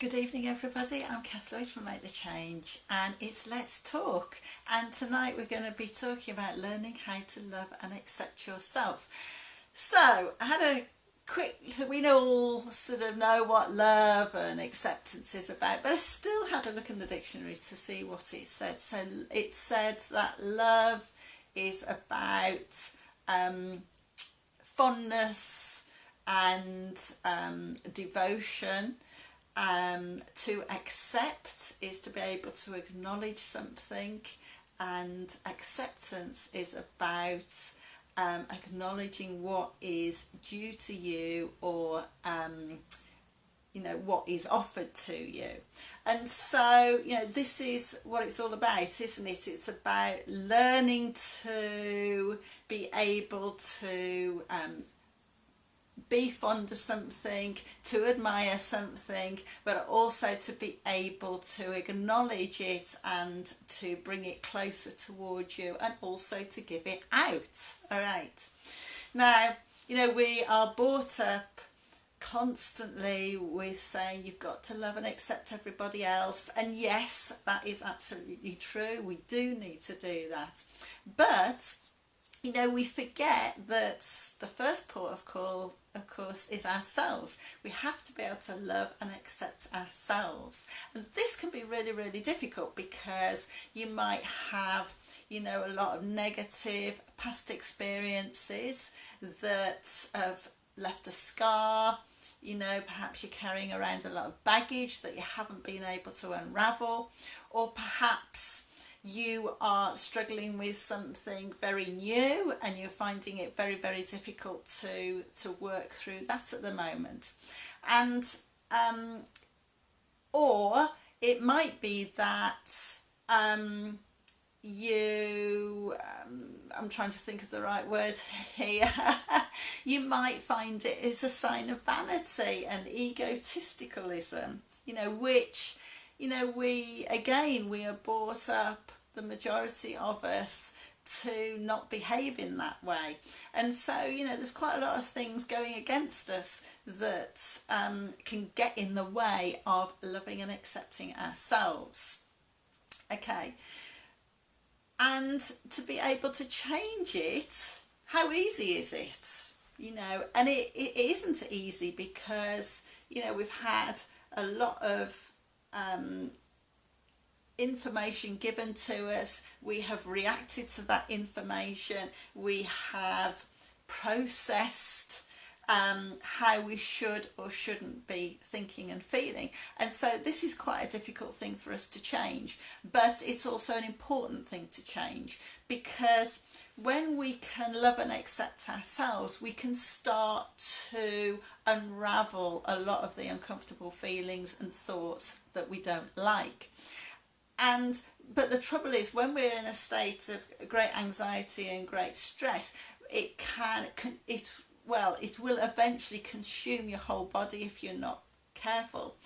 Good evening, everybody. I'm Kath Lloyd from Make the Change, and it's Let's Talk. And tonight we're going to be talking about learning how to love and accept yourself. So I had a quick, we all sort of know what love and acceptance is about, but I still had a look in the dictionary to see what it said. So it said that love is about fondness and devotion. To accept is to be able to acknowledge something, and acceptance is about acknowledging what is due to you, or what is offered to you. And so this is what it's all about, isn't it? It's about learning to be able to be fond of something, to admire something, but also to be able to acknowledge it and to bring it closer towards you, and also to give it out. All right. Now, we are brought up constantly with saying you've got to love and accept everybody else, and yes, that is absolutely true. We do need to do that, but we forget that the first port of call, of course, is ourselves. We have to be able to love and accept ourselves. And this can be really, really difficult, because you might have, a lot of negative past experiences that have left a scar. Perhaps you're carrying around a lot of baggage that you haven't been able to unravel, or perhaps you are struggling with something very new and you're finding it very, very difficult to work through that at the moment. And or it might be that I'm trying to think of the right word here. You might find it is a sign of vanity and egotisticalism, which we are brought up, the majority of us, to not behave in that way. And so, there's quite a lot of things going against us that can get in the way of loving and accepting ourselves. Okay. And to be able to change it, how easy is it? And it isn't easy, because, we've had a lot of information given to us. We have reacted to that information. We have processed how we should or shouldn't be thinking and feeling. And so this is quite a difficult thing for us to change, but it's also an important thing to change, because when we can love and accept ourselves, we can start to unravel a lot of the uncomfortable feelings and thoughts that we don't like. But the trouble is, when we're in a state of great anxiety and great stress, it will eventually consume your whole body if you're not careful,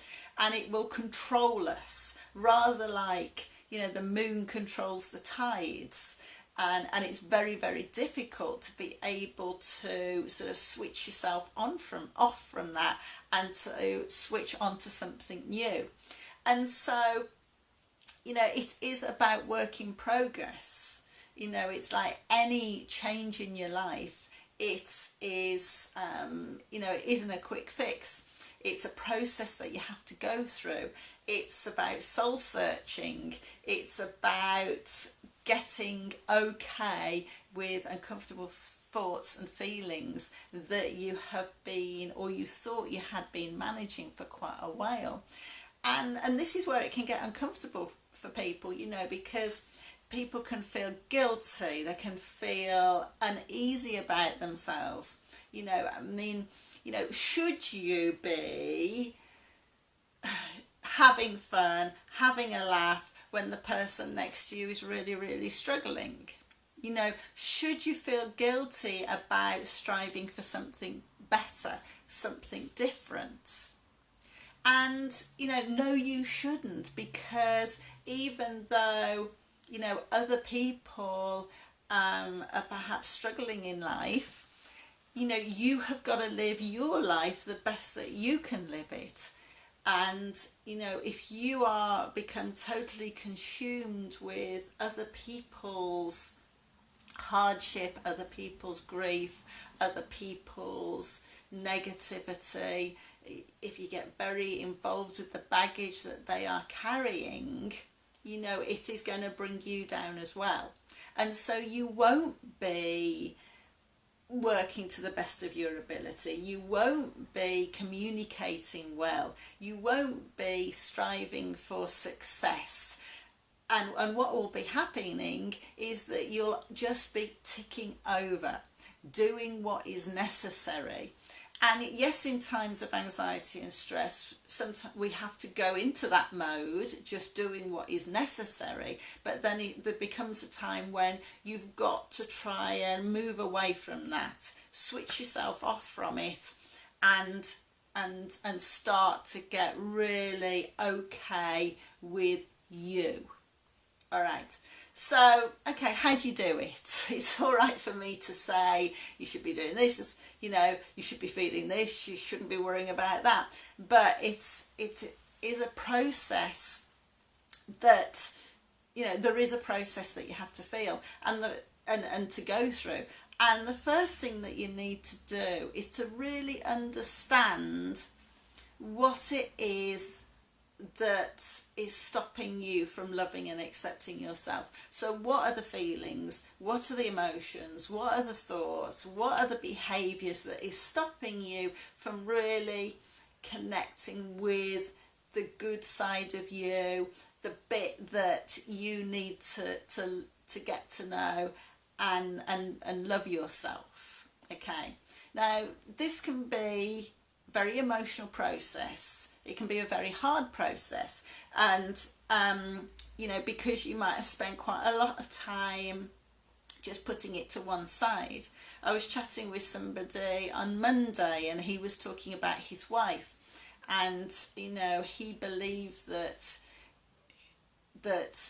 and it will control us, rather like the moon controls the tides. And it's very, very difficult to be able to sort of switch yourself off from that, and to switch onto something new. And so, it is about work in progress. It's like any change in your life. It is, it isn't a quick fix. It's a process that you have to go through. It's about soul searching. It's about getting okay with uncomfortable thoughts and feelings that you have been, or you thought you had been, managing for quite a while. And this is where it can get uncomfortable for people, because people can feel guilty, they can feel uneasy about themselves. Should you be having fun, having a laugh when the person next to you is really, really struggling? Should you feel guilty about striving for something better, something different? And, no, you shouldn't, because even though, other people are perhaps struggling in life, you have got to live your life the best that you can live it. And, you know, if you are become totally consumed with other people's hardship, other people's grief, other people's negativity, if you get very involved with the baggage that they are carrying, you know, it is going to bring you down as well. And so you won't be working to the best of your ability, you won't be communicating well, you won't be striving for success, and what will be happening is that you'll just be ticking over, doing what is necessary. And yes, in times of anxiety and stress, sometimes we have to go into that mode, just doing what is necessary. But then there becomes a time when you've got to try and move away from that, switch yourself off from it, and start to get really okay with you. All right. So, okay, how do you do it? It's all right for me to say you should be doing this, you know, you should be feeling this, you shouldn't be worrying about that. But it is a process that, you know, there is a process that you have to feel and to go through. And the first thing that you need to do is to really understand what it is that is stopping you from loving and accepting yourself. So what are the feelings, what are the emotions, what are the thoughts, what are the behaviours that is stopping you from really connecting with the good side of you, the bit that you need to get to know and love yourself. Okay, now this can be a very emotional process. It can be a very hard process, and you know, because you might have spent quite a lot of time just putting it to one side. I was chatting with somebody on Monday, and he was talking about his wife, and you know, he believed that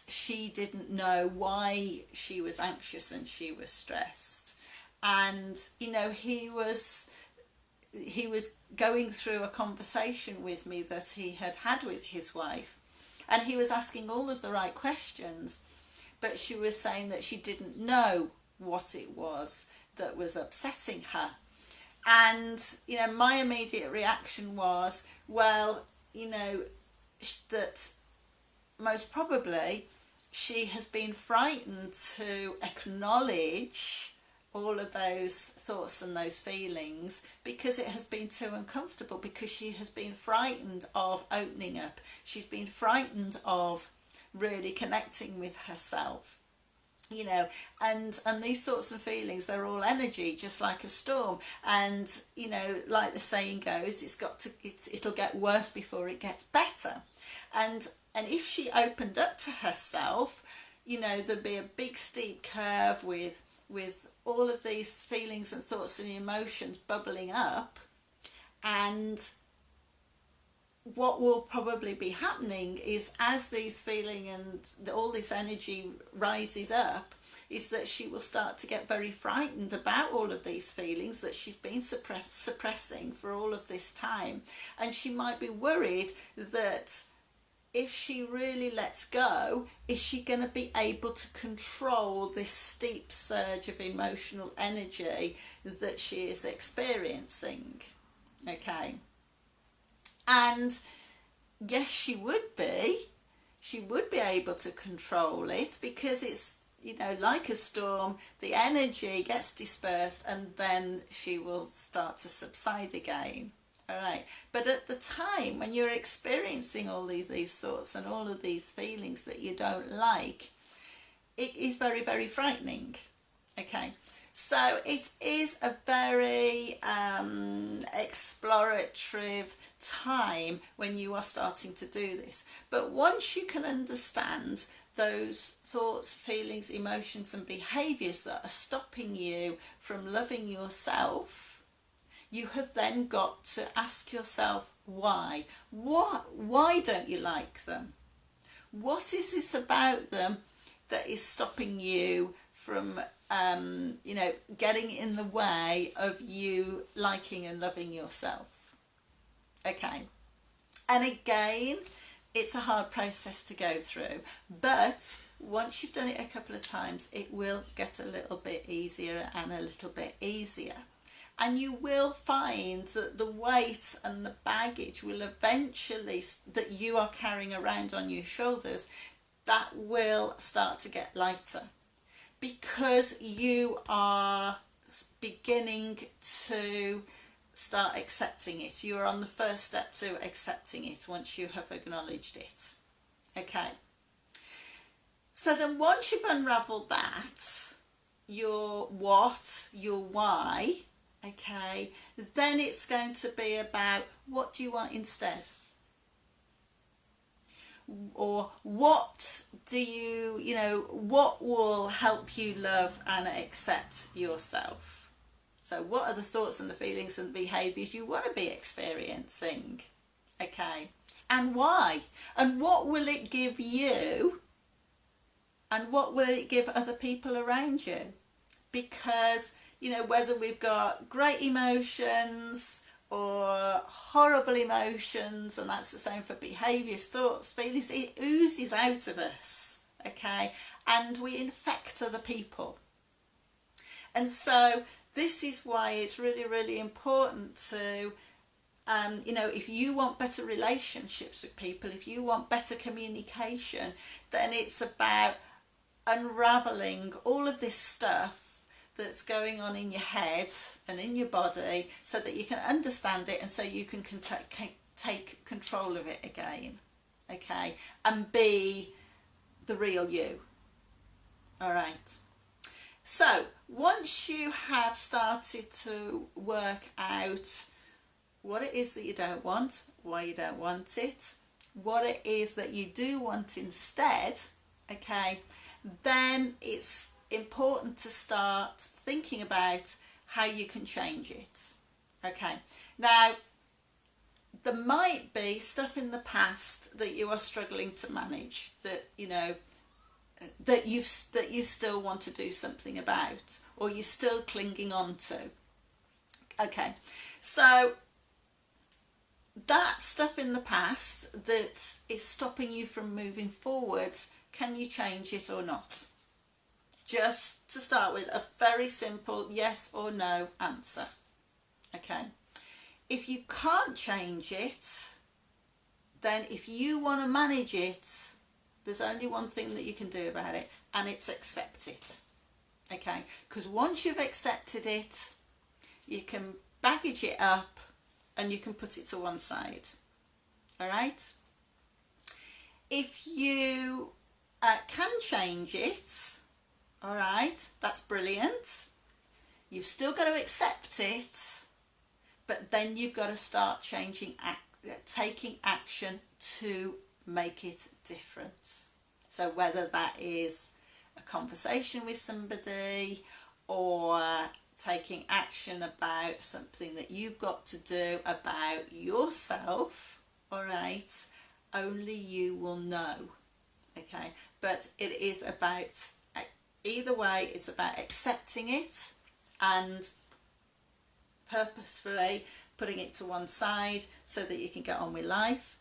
she didn't know why she was anxious and she was stressed, and you know, he was going through a conversation with me that he had with his wife, and he was asking all of the right questions, but she was saying that she didn't know what it was that was upsetting her. And you know, my immediate reaction was, well, you know, that most probably she has been frightened to acknowledge all of those thoughts and those feelings because it has been too uncomfortable, because she has been frightened of opening up. She's been frightened of really connecting with herself, you know, and these thoughts and feelings, they're all energy, just like a storm. And you know, like the saying goes, it'll get worse before it gets better. And if she opened up to herself, you know, there'd be a big steep curve with all of these feelings and thoughts and emotions bubbling up, and what will probably be happening is, as these feeling and all this energy rises up, is that she will start to get very frightened about all of these feelings that she's been suppressing for all of this time. And she might be worried that if she really lets go, is she going to be able to control this steep surge of emotional energy that she is experiencing? Okay. And yes, she would be. She would be able to control it, because it's, you know, like a storm, the energy gets dispersed and then she will start to subside again. All right, but at the time when you're experiencing all these thoughts and all of these feelings that you don't like, it is very, very frightening. Okay, so it is a very explorative time when you are starting to do this. But once you can understand those thoughts, feelings, emotions and behaviours that are stopping you from loving yourself, you have then got to ask yourself why. Why don't you like them? What is this about them that is stopping you from, you know, getting in the way of you liking and loving yourself? Okay. And again, it's a hard process to go through, but once you've done it a couple of times, it will get a little bit easier and a little bit easier. And you will find that the weight and the baggage will eventually, that you are carrying around on your shoulders, that will start to get lighter, because you are beginning to start accepting it. You are on the first step to accepting it once you have acknowledged it. Okay. So then once you've unravelled that, your what, your why, okay, then it's going to be about what do you want instead? Or what do you know, what will help you love and accept yourself? So what are the thoughts and the feelings and the behaviours you want to be experiencing? Okay. And why? And what will it give you? And what will it give other people around you? Because, you know, whether we've got great emotions or horrible emotions, and that's the same for behaviours, thoughts, feelings, it oozes out of us, okay? And we infect other people. And so this is why it's really, really important to, you know, if you want better relationships with people, if you want better communication, then it's about unravelling all of this stuff that's going on in your head and in your body, so that you can understand it and so you can take control of it again, okay, and be the real you. All right. So once you have started to work out what it is that you don't want, why you don't want it, what it is that you do want instead, okay, then it's important to start thinking about how you can change it. Okay, now there might be stuff in the past that you are struggling to manage, that, you know, that you still want to do something about, or you're still clinging on to. Okay, so that stuff in the past that is stopping you from moving forwards, can you change it or not? Just to start with, a very simple yes or no answer. Okay. If you can't change it, then if you want to manage it, there's only one thing that you can do about it, and it's accept it. Okay. Because once you've accepted it, you can baggage it up and you can put it to one side. All right. If you can change it, all right, that's brilliant. You've still got to accept it, but then you've got to start changing, taking action to make it different. So whether that is a conversation with somebody, or taking action about something that you've got to do about yourself, all right, only you will know. Okay, but it is about, either way, it's about accepting it and purposefully putting it to one side so that you can get on with life,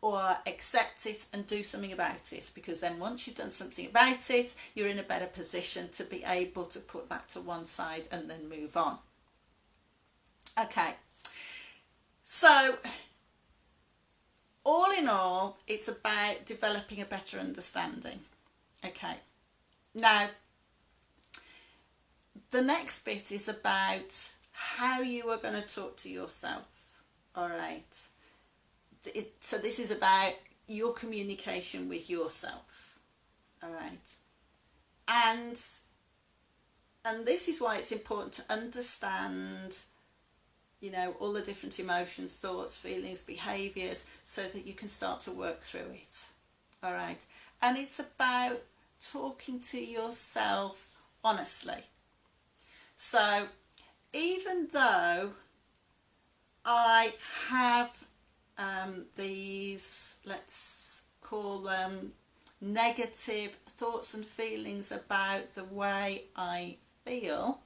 or accept it and do something about it, because then once you've done something about it, you're in a better position to be able to put that to one side and then move on. Okay, so all in all, it's about developing a better understanding. Okay, now the next bit is about how you are going to talk to yourself. All right, so this is about your communication with yourself. All right, and this is why it's important to understand, you know, all the different emotions, thoughts, feelings, behaviours, so that you can start to work through it. All right, and it's about talking to yourself honestly. So even though I have these, let's call them negative thoughts and feelings about the way I feel,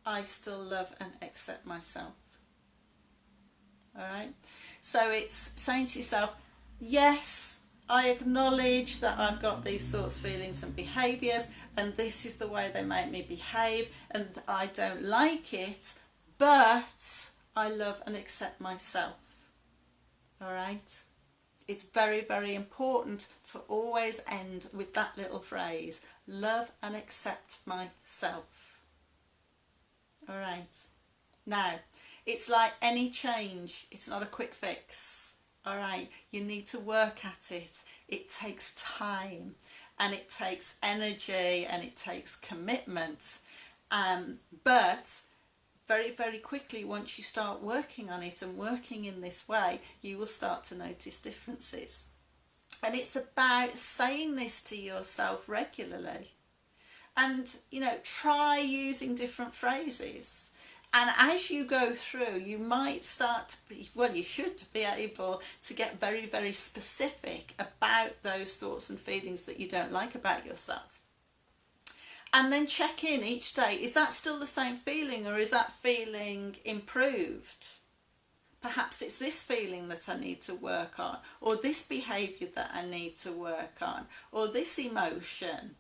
I still love and accept myself. All right. So it's saying to yourself, yes, I acknowledge that I've got these thoughts, feelings and behaviours, and this is the way they make me behave, and I don't like it, but I love and accept myself. All right. It's very, very important to always end with that little phrase, love and accept myself. All right. Now, it's like any change, it's not a quick fix. All right, you need to work at it. It takes time and it takes energy and it takes commitment. But very, very quickly, once you start working on it and working in this way, you will start to notice differences. And it's about saying this to yourself regularly. And, you know, try using different phrases. And as you go through, you might start to be, well, you should be able to get very, very specific about those thoughts and feelings that you don't like about yourself. And then check in each day. Is that still the same feeling, or is that feeling improved? Perhaps it's this feeling that I need to work on, or this behaviour that I need to work on, or this emotion.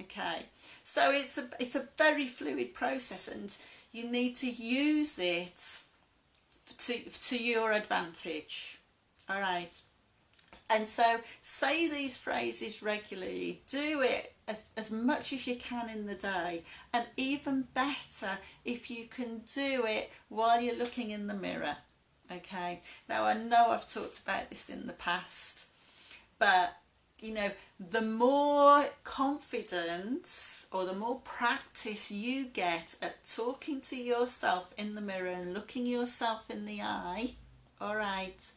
Okay, so it's a very fluid process, and you need to use it to your advantage. All right. And so say these phrases regularly. Do it as much as you can in the day, and even better if you can do it while you're looking in the mirror. Okay. Now, I know I've talked about this in the past, but you know, the more confidence or the more practice you get at talking to yourself in the mirror and looking yourself in the eye, all right,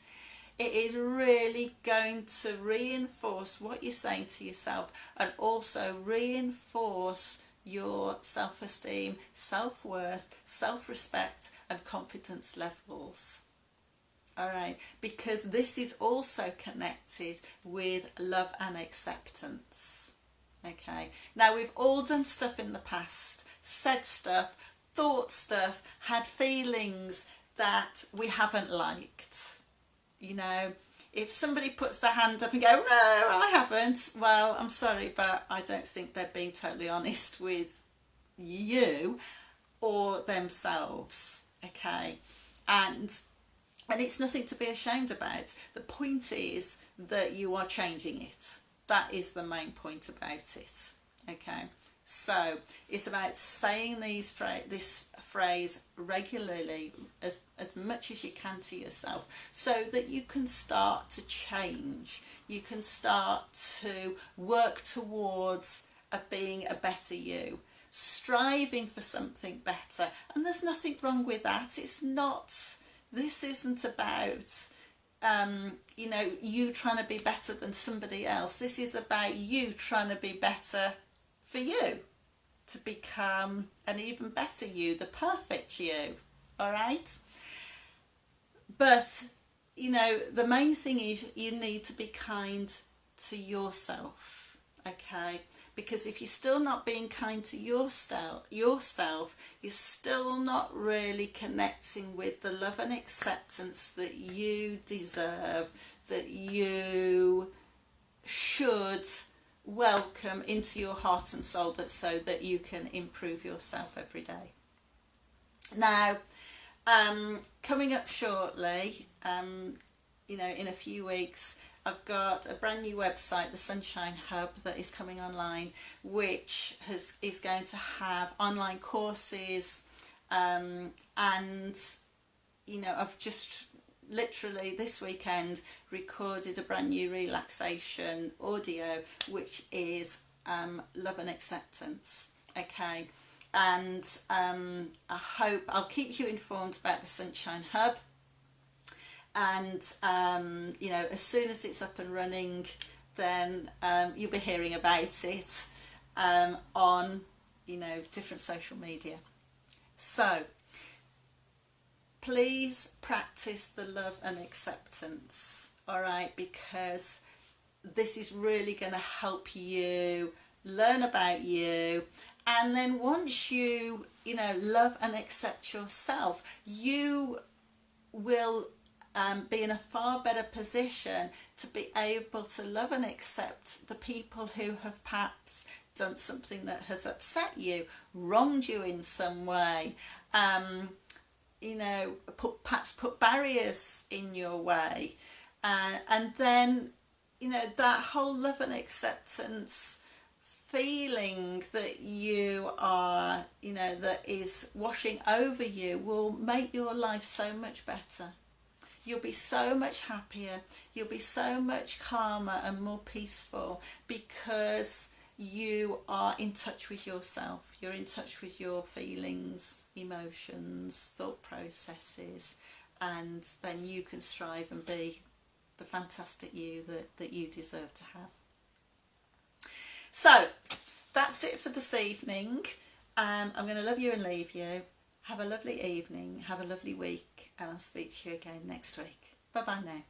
it is really going to reinforce what you're saying to yourself, and also reinforce your self-esteem, self-worth, self-respect and confidence levels. All right, because this is also connected with love and acceptance. Okay, now we've all done stuff in the past, said stuff, thought stuff, had feelings that we haven't liked. You know, if somebody puts their hand up and go, no, I haven't, well, I'm sorry, but I don't think they're being totally honest with you or themselves. Okay, and it's nothing to be ashamed about. The point is that you are changing it. That is the main point about it. Okay, so it's about saying this phrase regularly, as much as you can to yourself, so that you can start to change. You can start to work towards being a better you, striving for something better. And there's nothing wrong with that. It's not... This isn't about, you know, you trying to be better than somebody else. This is about you trying to be better for you, to become an even better you, the perfect you. All right? But, you know, the main thing is you need to be kind to yourself. Okay, because if you're still not being kind to yourself, you're still not really connecting with the love and acceptance that you deserve, that you should welcome into your heart and soul, so that you can improve yourself every day. Now, coming up shortly, you know, in a few weeks, I've got a brand new website, the Sunshine Hub, that is coming online, which is going to have online courses, and, you know, I've just literally this weekend recorded a brand new relaxation audio, which is love and acceptance. Okay, and I hope I'll keep you informed about the Sunshine Hub. And, you know, as soon as it's up and running, then you'll be hearing about it on, you know, different social media. So, please practice the love and acceptance, all right, because this is really going to help you learn about you. And then once you know, love and accept yourself, you will be in a far better position to be able to love and accept the people who have perhaps done something that has upset you, wronged you in some way, you know, perhaps put barriers in your way. And then, you know, that whole love and acceptance feeling that you are, you know, that is washing over you will make your life so much better. You'll be so much happier, you'll be so much calmer and more peaceful, because you are in touch with yourself, you're in touch with your feelings, emotions, thought processes, and then you can strive and be the fantastic you that you deserve to have. So that's it for this evening. I'm going to love you and leave you. Have a lovely evening, have a lovely week, and I'll speak to you again next week. Bye bye now.